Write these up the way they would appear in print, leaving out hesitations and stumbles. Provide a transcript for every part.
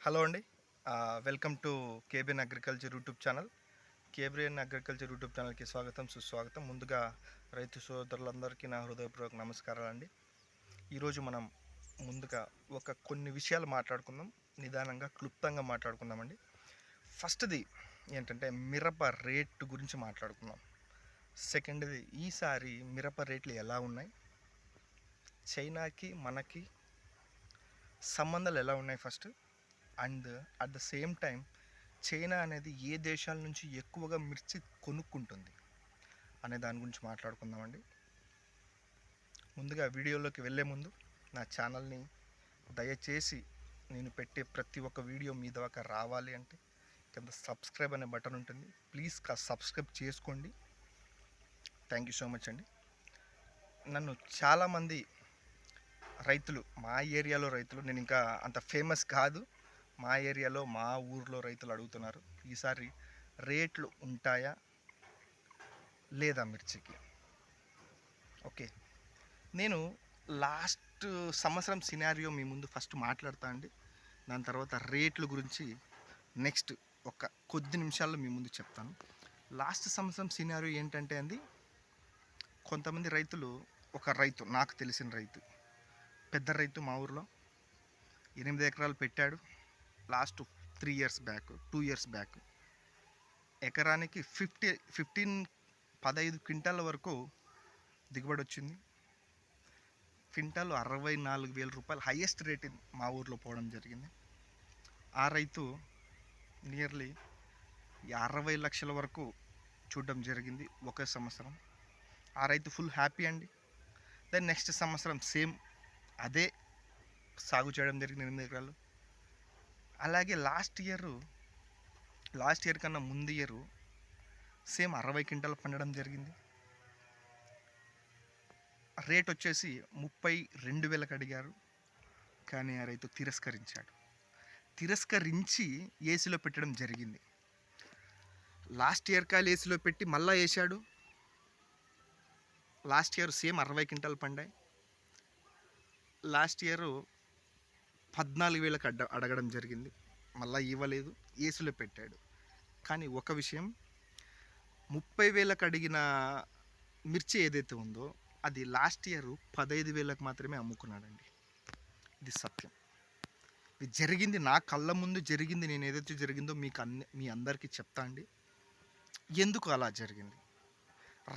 Hello అండి. Welcome to KBN agriculture YouTube channel. KBN agriculture YouTube ఛానల్కి స్వాగతం, సుస్వాగతం. ముందుగా రైతు సోదరులందరికీ నా హృదయపూర్వక నమస్కారాలండి. ఈరోజు మనం ముందుగా కొన్ని విషయాలు మాట్లాడుకుందాం. నిదానంగా క్లుప్తంగా మాట్లాడుకుందామండి. ఫస్ట్ది ఏంటంటే మిరప రేటు గురించి మాట్లాడుకుందాం. సెకండ్ది, ఈసారి మిరప రేట్లు ఎలా ఉన్నాయి, చైనాకి మనకి సంబంధాలు ఎలా ఉన్నాయి first, and at the same time China అనేది ఏ దేశాల నుంచి ఎక్కువగా మిర్చి కొనుక్కుంటుంది అనే దాని గురించి మాట్లాడుకుందామండి. ముందుగా వీడియోలోకి వెళ్ళే ముందు నా ఛానల్ని దయచేసి నేను పెట్టే ప్రతి ఒక్క వీడియో మీ దాకా రావాలి అంటే కింద సబ్స్క్రైబ్ అనే బటన్ ఉంటుంది, ప్లీజ్ సబ్స్క్రైబ్ చేసుకోండి. థ్యాంక్ యూ సో మచ్ అండి. నన్ను చాలామంది రైతులు, మా ఏరియాలో రైతులు, నేను ఇంకా అంత ఫేమస్ కాదు, మా ఏరియాలో మా ఊర్లో రైతులు అడుగుతున్నారు, ఈసారి రేట్లు ఉంటాయా లేదా మిర్చికి. ఓకే, నేను లాస్ట్ సంవత్సరం సినారియో మీ ముందు ఫస్ట్ మాట్లాడతా అండి. దాని తర్వాత రేట్ల గురించి నెక్స్ట్ ఒక కొద్ది నిమిషాల్లో మీ ముందు చెప్తాను. లాస్ట్ సంవత్సరం సినారియో ఏంటంటే అండి, కొంతమంది రైతులు, ఒక రైతు, నాకు తెలిసిన రైతు, పెద్ద రైతు, మా ఊర్లో 8 ఎకరాలు పెట్టాడు. లాస్ట్ 2 ఇయర్స్ బ్యాక్ ఎకరానికి 15 క్వింటాల వరకు దిగుబడి వచ్చింది. క్వింటాలు 64,000 రూపాయలు హైయెస్ట్ రేట్ మా ఊర్లో పోవడం జరిగింది. ఆ రైతు నియర్లీ 60 లక్షల వరకు చూడడం జరిగింది ఒకే సంవత్సరం. ఆ రైతు ఫుల్ హ్యాపీ అండి. దెన్ నెక్స్ట్ సంవత్సరం సేమ్ అదే సాగు చేయడం జరిగింది 8 ఎకరాలు. అలాగే లాస్ట్ ఇయర్ కన్నా ముందు ఇయర్ సేమ్ 60 క్వింటాలు పండడం జరిగింది. రేట్ వచ్చేసి 32,000కి అడిగారు, కానీ ఆ రైతు తిరస్కరించి ఏసీలో పెట్టడం జరిగింది. లాస్ట్ ఇయర్ కాయలు ఏసీలో పెట్టి మళ్ళీ వేసాడు. లాస్ట్ ఇయర్ సేమ్ 60 క్వింటాలు పండాయి. లాస్ట్ ఇయర్ 14,000కి అడగడం జరిగింది, మళ్ళీ ఇవ్వలేదు, ఏసీలో పెట్టాడు. కానీ ఒక విషయం, 30,000కి అడిగిన మిర్చి ఏదైతే ఉందో అది లాస్ట్ ఇయర్ 15,000కి మాత్రమే అమ్ముకున్నాడండి. ఇది సత్యం, ఇది జరిగింది, నా కళ్ళ ముందు జరిగింది. నేను ఏదైతే జరిగిందో మీ అందరికీ చెప్తా అండి. ఎందుకు అలా జరిగింది?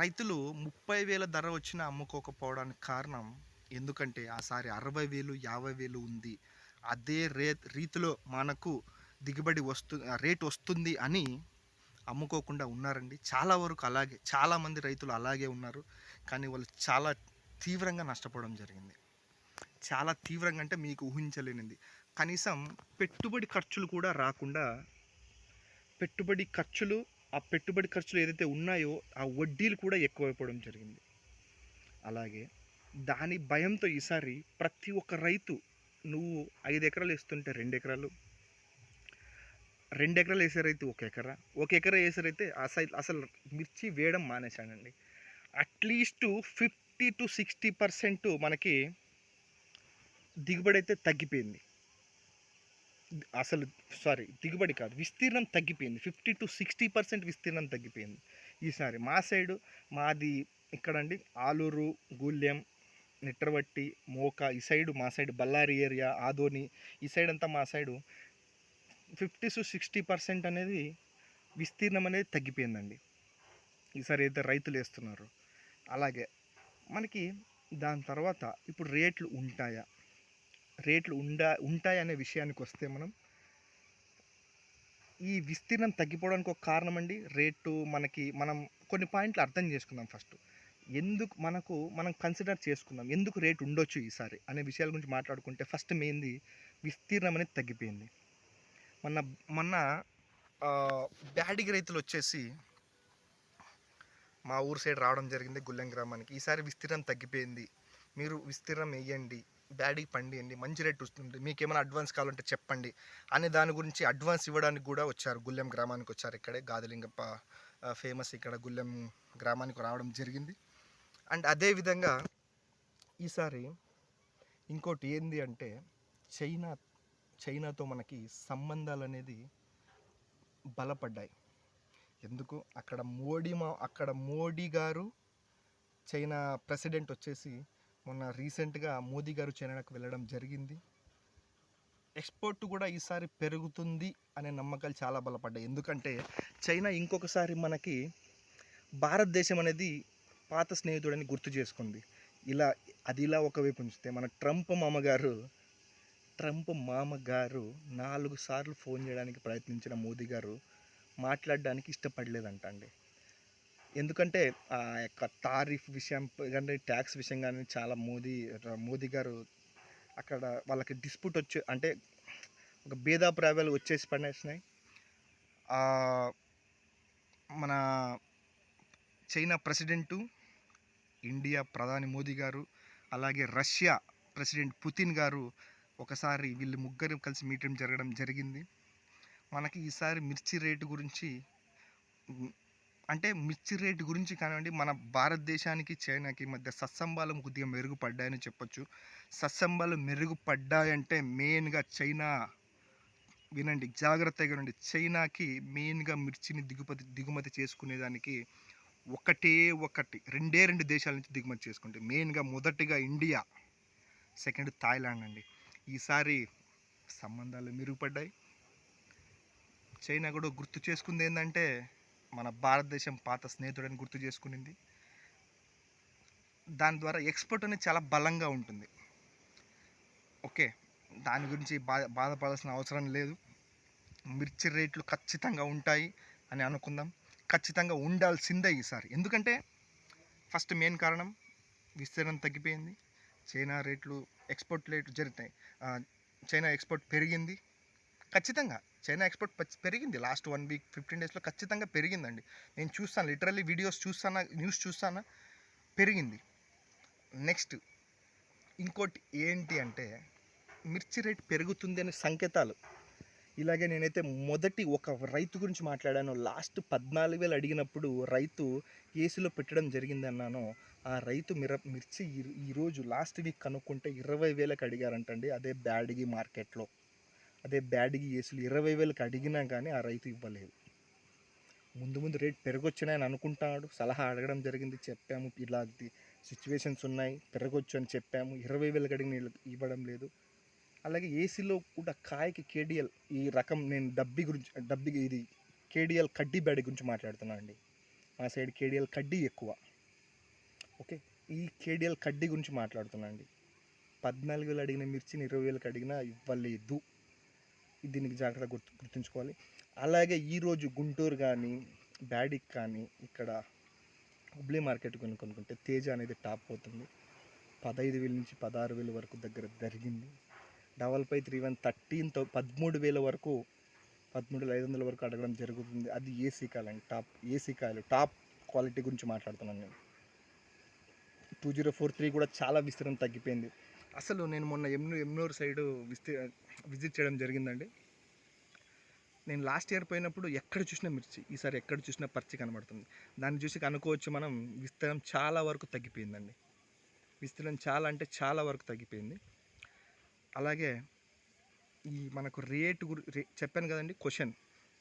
రైతులు 30,000 ధర వచ్చినా అమ్ముకోకపోవడానికి కారణం ఎందుకంటే ఆసారి 60,000 50,000 ఉంది, అదే రీతిలో మనకు దిగుబడి రేట్ వస్తుంది అని అమ్ముకోకుండా ఉన్నారండి. చాలా వరకు అలాగే, చాలామంది రైతులు అలాగే ఉన్నారు. కానీ వాళ్ళు చాలా తీవ్రంగా నష్టపోవడం జరిగింది. చాలా తీవ్రంగా అంటే మీకు ఊహించలేనిది. కనీసం పెట్టుబడి ఖర్చులు కూడా రాకుండా, ఆ పెట్టుబడి ఖర్చులు ఏదైతే ఉన్నాయో ఆ వడ్డీలు కూడా ఎక్కువైపోవడం జరిగింది. అలాగే దాని భయంతో ఈసారి ప్రతి ఒక్క రైతు, నువ్వు 5 ఎకరాలు వేస్తుంటే 2 ఎకరాలు, 2 ఎకరాలు వేసే రైతు 1 ఎకరా వేసే రైతే అసలు మిర్చి వేయడం మానేశానండి. అట్లీస్ట్ 50-60% మనకి దిగుబడి అయితే తగ్గిపోయింది. దిగుబడి కాదు, విస్తీర్ణం తగ్గిపోయింది. 50-60% విస్తీర్ణం తగ్గిపోయింది ఈసారి. మాది ఇక్కడండి, ఆలూరు, గూళ్ళెం, నిట్రవట్టి, మోక, ఈ సైడు మా సైడ్ బళ్ళారి ఏరియా, ఆదోని, ఈ సైడ్ అంతా మా సైడు 50-60% అనేది విస్తీర్ణం అనేది తగ్గిపోయిందండి ఈసారి అయితే రైతులు వేస్తున్నారు. అలాగే మనకి దాని తర్వాత ఇప్పుడు రేట్లు ఉంటాయనే విషయానికి వస్తే, ఈ విస్తీర్ణం తగ్గిపోవడానికి ఒక కారణం అండి రేటు. మనం కొన్ని పాయింట్లు అర్థం చేసుకుందాం. ఫస్ట్ మనం కన్సిడర్ చేసుకుందాం ఎందుకు రేటు ఉండొచ్చు ఈసారి అనే విషయాల గురించి మాట్లాడుకుంటే, ఫస్ట్ మెయిన్ది విస్తీర్ణం అనేది తగ్గిపోయింది. మొన్న బ్యాడిగి రైతులు వచ్చేసి మా ఊరు సైడ్ రావడం జరిగింది, గుల్లెం గ్రామానికి. ఈసారి విస్తీర్ణం తగ్గిపోయింది, మీరు విస్తీర్ణం వేయండి, బ్యాడీకి పండియండి, మంచి రేట్ వస్తుంది, మీకు ఏమైనా అడ్వాన్స్ కావాలంటే చెప్పండి అనే దాని గురించి అడ్వాన్స్ ఇవ్వడానికి కూడా వచ్చారు. గుల్లెం గ్రామానికి వచ్చారు, ఇక్కడే గాదిలింగప్ప ఫేమస్, ఇక్కడ గుల్లెం గ్రామానికి రావడం జరిగింది. అండ్ అదేవిధంగా ఈసారి ఇంకోటి ఏంది అంటే, చైనా చైనాతో మనకి సంబంధాలు అనేది బలపడ్డాయి. ఎందుకు అక్కడ మోడీ గారు చైనా ప్రెసిడెంట్ వచ్చేసి మొన్న రీసెంట్గా మోదీ గారు చైనాకు వెళ్ళడం జరిగింది. ఎక్స్పోర్ట్ కూడా ఈసారి పెరుగుతుంది అనే నమ్మకాలు చాలా బలపడ్డాయి. ఎందుకంటే చైనా ఇంకొకసారి మనకి భారతదేశం అనేది పాత స్నేహితుడని గుర్తు చేసుకుంది. ఇలా ఒకవైపు ఉంచితే మన ట్రంప్ మామగారు 4 సార్లు ఫోన్ చేయడానికి ప్రయత్నించిన మోదీ గారు మాట్లాడడానికి ఇష్టపడలేదంట అండి. ఎందుకంటే ఆ యొక్క టారిఫ్ విషయం కానీ ట్యాక్స్ విషయం కానీ చాలా మోదీ గారు అక్కడ వాళ్ళకి డిస్ప్యూట్ అంటే ఒక భేదాభిప్రాయాలు వచ్చేసి పడేసినాయి. మన చైనా ప్రెసిడెంటు, ఇండియా ప్రధాని మోదీ గారు, అలాగే రష్యా ప్రెసిడెంట్ పుతిన్ గారు ఒకసారి వీళ్ళు ముగ్గురు కలిసి మీటింగ్ జరగడం జరిగింది. మనకి ఈసారి మిర్చి రేటు గురించి కానివ్వండి, మన భారతదేశానికి చైనాకి మధ్య సత్సంబాలు కొద్దిగా మెరుగుపడ్డాయని చెప్పొచ్చు. సత్సంబాలు మెరుగుపడ్డాయంటే మెయిన్గా చైనా, వినండి జాగ్రత్తగా వినండి, చైనాకి మెయిన్గా మిర్చిని దిగుమతి చేసుకునేదానికి రెండు దేశాల నుంచి దిగుమతి చేసుకుంటే మెయిన్గా మొదటిగా ఇండియా, సెకండ్ థాయిలాండ్ అండి. ఈసారి సంబంధాలు మెరుగుపడ్డాయి. చైనా కూడా గుర్తు చేసుకుంది ఏంటంటే మన భారతదేశం పాత స్నేహితుడని గుర్తు చేసుకునింది. దాని ద్వారా ఎక్స్పోర్ట్ అనేది చాలా బలంగా ఉంటుంది. ఓకే, దాని గురించి బాధపడాల్సిన అవసరం లేదు. మిర్చి రేట్లు ఖచ్చితంగా ఉంటాయి అని అనుకుందాం. ఖచ్చితంగా ఉండాల్సిందే ఈసారి. ఎందుకంటే ఫస్ట్ మెయిన్ కారణం విస్తీర్ణం తగ్గిపోయింది. చైనా ఎక్స్పోర్ట్ రేట్లు జరుగుతాయి. చైనా ఎక్స్పోర్ట్ పెరిగింది. ఖచ్చితంగా చైనా ఎక్స్పోర్ట్ పెరిగింది. లాస్ట్ 1 వీక్ 15 డేస్లో ఖచ్చితంగా పెరిగిందండి. నేను చూస్తాను, లిటరల్లీ వీడియోస్ చూస్తాను, న్యూస్ చూస్తాను, పెరిగింది. నెక్స్ట్ ఇంకోటి ఏంటి అంటే మిర్చి రేట్ పెరుగుతుంది అనే సంకేతాలు. ఇలాగే నేనైతే ఒక రైతు గురించి మాట్లాడాను. లాస్ట్ 14,000 అడిగినప్పుడు రైతు ఏసీలో పెట్టడం జరిగింది అన్నాను. ఆ రైతు మిర్చి ఈరోజు లాస్ట్ వీక్ కనుక్కుంటే 20,000కి అడిగారంటండి. అదే బ్యాడ్గి మార్కెట్లో, అదే బ్యాడ్గి ఏసీలు 20,000కి అడిగినా కానీ ఆ రైతు ఇవ్వలేదు. ముందు రేట్ పెరగొచ్చునని అనుకుంటాడు. సలహా అడగడం జరిగింది, చెప్పాము ఇలాంటి సిచ్యువేషన్స్ ఉన్నాయి, పెరగొచ్చు అని చెప్పాము. 20,000కి అడిగిన ఇవ్వడం లేదు. అలాగే ఏసీలో కూడా కాయకి కేడిఎల్ ఈ రకం, నేను డబ్బి ఇది కేడిఎల్ కడ్డీ బ్యాడ్ గురించి మాట్లాడుతున్నాను అండి. మా సైడ్ కేడిఎల్ కడ్డీ ఎక్కువ. ఓకే, ఈ కేడిఎల్ కడ్డీ గురించి మాట్లాడుతున్నాను అండి. 14,000 అడిగిన మిర్చిని 20,000కి అడిగినా ఇవ్వలేదు. దీనికి జాగ్రత్తగా గుర్తుంచుకోవాలి. అలాగే ఈరోజు గుంటూరు కానీ బ్యాడిక్ కానీ ఇక్కడ హుబ్లీ మార్కెట్ కొనుక్కుంటే తేజ అనేది టాప్ పోతుంది. 15,000 నుంచి 16,000 వరకు దగ్గర జరిగింది. 5531 13,000 వరకు, 13,500 వరకు అడగడం జరుగుతుంది. అది ఏసీ కాయలు, టాప్ క్వాలిటీ గురించి మాట్లాడుతున్నాను నేను. 2043 కూడా చాలా విస్తీర్ణం తగ్గిపోయింది. అసలు నేను మొన్న ఎమ్నూరు సైడు విజిట్ చేయడం జరిగిందండి. నేను లాస్ట్ ఇయర్ పోయినప్పుడు ఎక్కడ చూసినా మిర్చి, ఈసారి ఎక్కడ చూసినా పర్చి కనబడుతుంది. దాన్ని చూసి అనుకోవచ్చు మనం విస్తీర్ణం చాలా వరకు తగ్గిపోయిందండి. విస్తీర్ణం చాలా అంటే చాలా వరకు తగ్గిపోయింది. అలాగే ఈ మనకు చెప్పాను కదండి,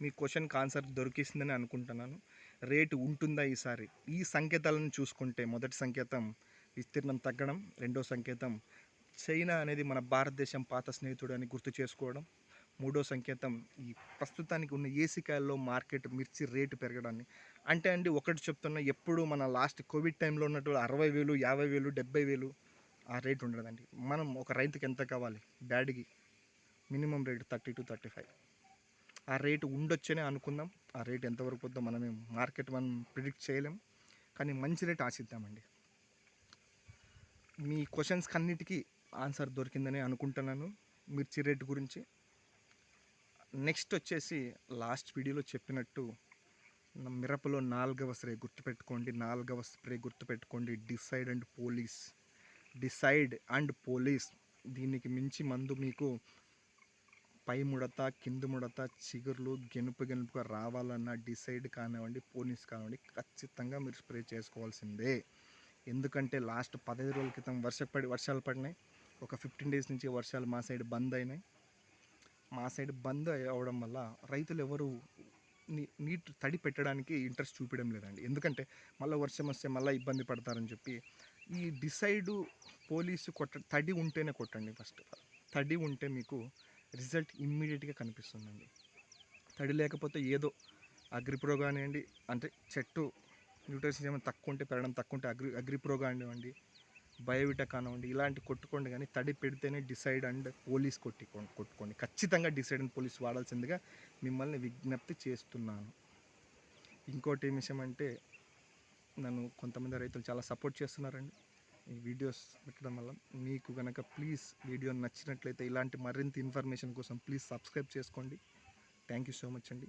మీ క్వశ్చన్కి ఆన్సర్ దొరికిస్తుందని అనుకుంటున్నాను. రేటు ఉంటుందా ఈసారి? ఈ సంకేతాలను చూసుకుంటే మొదటి సంకేతం విస్తీర్ణం తగ్గడం, రెండో సంకేతం చైనా అనేది మన భారతదేశం పాత స్నేహితుడు అని గుర్తు చేసుకోవడం, మూడో సంకేతం ఈ ప్రస్తుతానికి ఉన్న ఏసీ కాయల్లో మార్కెట్ మిర్చి రేటు పెరగడాన్ని. అంటే అండి ఒకటి చెప్తున్నా, ఎప్పుడు మన లాస్ట్ కోవిడ్ టైంలో ఉన్నట్టు 60,000, 50,000, 70,000 ఆ రేటు ఉండదండి. మనం ఒక రైతుకి ఎంత కావాలి? బ్యాడ్కి మినిమం రేటు 30 to 35. ఆ రేటు ఉండొచ్చనే అనుకుందాం. ఆ రేటు ఎంతవరకు పోద్దో మనం ప్రిడిక్ట్ చేయలేం, కానీ మంచి రేటు ఆశిద్దామండి. మీ క్వశ్చన్స్కి అన్నిటికీ ఆన్సర్ దొరికిందని అనుకుంటున్నాను మిర్చి రేటు గురించి. నెక్స్ట్ వచ్చేసి లాస్ట్ వీడియోలో చెప్పినట్టు మిరపలో 4వ స్ప్రే గుర్తుపెట్టుకోండి. Decide and police. దీనికి మించి మందు మీకు పై ముడత, కింది ముడత, చిగుర్లు గెనుపుగా రావాలన్నా డిసైడ్ కానివ్వండి, పోలీస్ కానివ్వండి, ఖచ్చితంగా మీరు స్ప్రే చేసుకోవాల్సిందే. ఎందుకంటే లాస్ట్ 15 రోజుల క్రితం వర్షాలు పడినాయి. ఒక 15 డేస్ నుంచి వర్షాలు మా సైడ్ బంద్ అయినాయి. మా సైడ్ బంద్ అవ్వడం వల్ల రైతులు ఎవరు నీటి తడి పెట్టడానికి ఇంట్రెస్ట్ చూపించడం లేదండి. ఎందుకంటే మళ్ళీ వర్షం వస్తే మళ్ళీ ఇబ్బంది పడతారని చెప్పి ఈ డిసైడు పోలీసు తడి ఉంటేనే కొట్టండి. ఫస్ట్ తడి ఉంటే మీకు రిజల్ట్ ఇమ్మీడియట్గా కనిపిస్తుందండి. తడి లేకపోతే ఏదో అగ్రిప్రో కానివ్వండి, అంటే చెట్టు న్యూట్రిషన్ ఏమైనా తక్కువ ఉంటే పెరగడం తక్కువ ఉంటే అగ్రిప్రో కానివ్వండి, బయోవిటా కానివ్వండి, ఇలాంటి కొట్టుకోండి. కానీ తడి పెడితేనే డిసైడ్ అండ్ పోలీస్ కొట్టుకోండి. ఖచ్చితంగా డిసైడ్ అండ్ పోలీస్ వాడాల్సిందిగా మిమ్మల్ని విజ్ఞప్తి చేస్తున్నాను. ఇంకోటి ఏం విషయం అంటే, నన్ను కొంతమంది రైతులు చాలా సపోర్ట్ చేస్తున్నారండి ఈ వీడియోస్ పెట్టడం వల్ల. మీకు కనుక ప్లీజ్ వీడియో నచ్చినట్లయితే ఇలాంటి మరింత ఇన్ఫర్మేషన్ కోసం ప్లీజ్ సబ్స్క్రైబ్ చేసుకోండి. థ్యాంక్ యూ సో మచ్ అండి.